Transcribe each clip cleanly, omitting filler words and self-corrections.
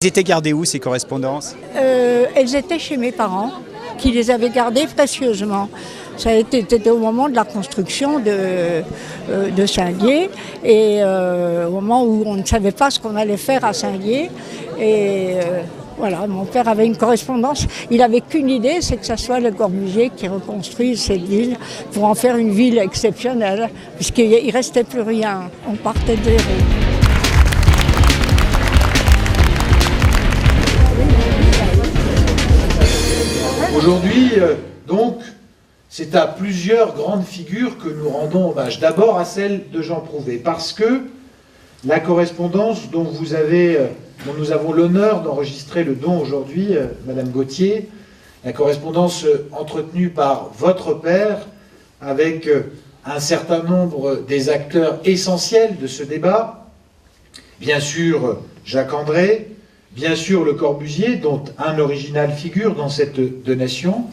Ils étaient gardés où, ces correspondances? Elles étaient chez mes parents, qui les avaient gardées précieusement. C'était au moment de la construction de Saint-Dié, et au moment où on ne savait pas ce qu'on allait faire à Saint-Dié. Et voilà, mon père avait une correspondance. Il n'avait qu'une idée, c'est que ce soit Le Corbusier qui reconstruise cette ville pour en faire une ville exceptionnelle, puisqu'il ne restait plus rien. On partait de zéro. Aujourd'hui, donc, c'est à plusieurs grandes figures que nous rendons hommage. D'abord à celle de Jean Prouvé, parce que la correspondance dont nous avons l'honneur d'enregistrer le don aujourd'hui, Madame Gauthier, la correspondance entretenue par votre père avec un certain nombre des acteurs essentiels de ce débat, bien sûr Jacques André, bien sûr Le Corbusier, dont un original figure dans cette donation,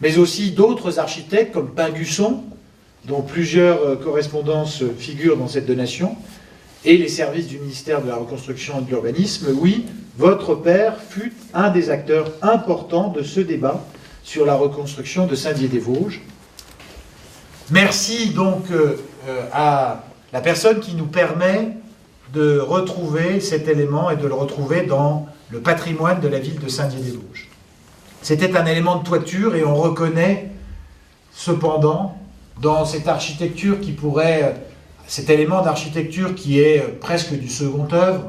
mais aussi d'autres architectes comme Pingusson, dont plusieurs correspondances figurent dans cette donation, et les services du ministère de la Reconstruction et de l'Urbanisme. Oui, votre père fut un des acteurs importants de ce débat sur la reconstruction de Saint-Dié-des-Vosges. Merci donc à la personne qui nous permet de retrouver cet élément et de le retrouver dans le patrimoine de la ville de Saint-Dié-des-Vosges. C'était un élément de toiture et on reconnaît cependant dans cette architecture cet élément d'architecture qui est presque du second œuvre,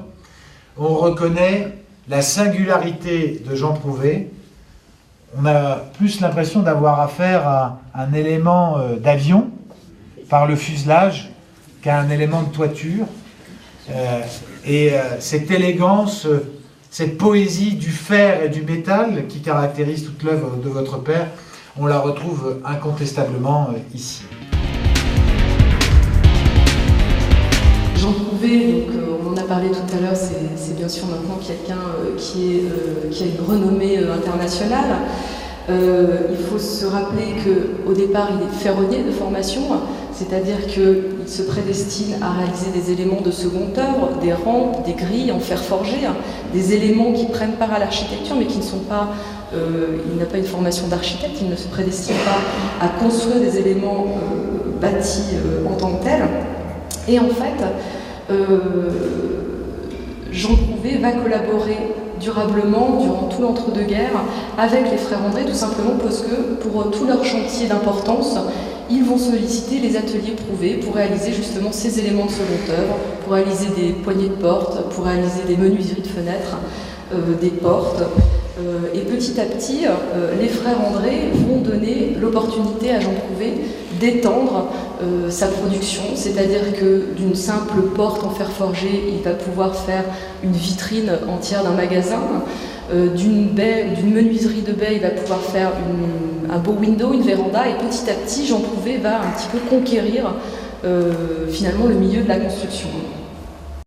on reconnaît la singularité de Jean Prouvé. On a plus l'impression d'avoir affaire à un élément d'avion par le fuselage qu'à un élément de toiture. Cette élégance, cette poésie du fer et du métal qui caractérise toute l'œuvre de votre père, on la retrouve incontestablement ici. Jean Prouvé, donc, on en a parlé tout à l'heure, c'est bien sûr maintenant quelqu'un qui a une renommée internationale. Il faut se rappeler qu'au départ, il est ferronnier de formation, c'est-à-dire qu'il se prédestine à réaliser des éléments de seconde œuvre, des rampes, des grilles en fer forgé, des éléments qui prennent part à l'architecture, mais qui ne sont pas... il n'a pas une formation d'architecte, il ne se prédestine pas à construire des éléments bâtis en tant que tels. Et en fait, Jean Prouvé va collaborer durablement durant tout l'entre-deux-guerres avec les frères André, tout simplement parce que pour tous leurs chantiers d'importance, ils vont solliciter les ateliers Prouvé pour réaliser justement ces éléments de seconde œuvre, pour réaliser des poignées de porte, pour réaliser des menuiseries de fenêtres, des portes. Et petit à petit, les frères André vont donner l'opportunité à Jean Prouvé d'étendre sa production, c'est-à-dire que d'une simple porte en fer forgé, il va pouvoir faire une vitrine entière d'un magasin. D'une menuiserie de baie, il va pouvoir faire un beau window, une véranda, et petit à petit, Jean Prouvé va un petit peu conquérir finalement le milieu de la construction.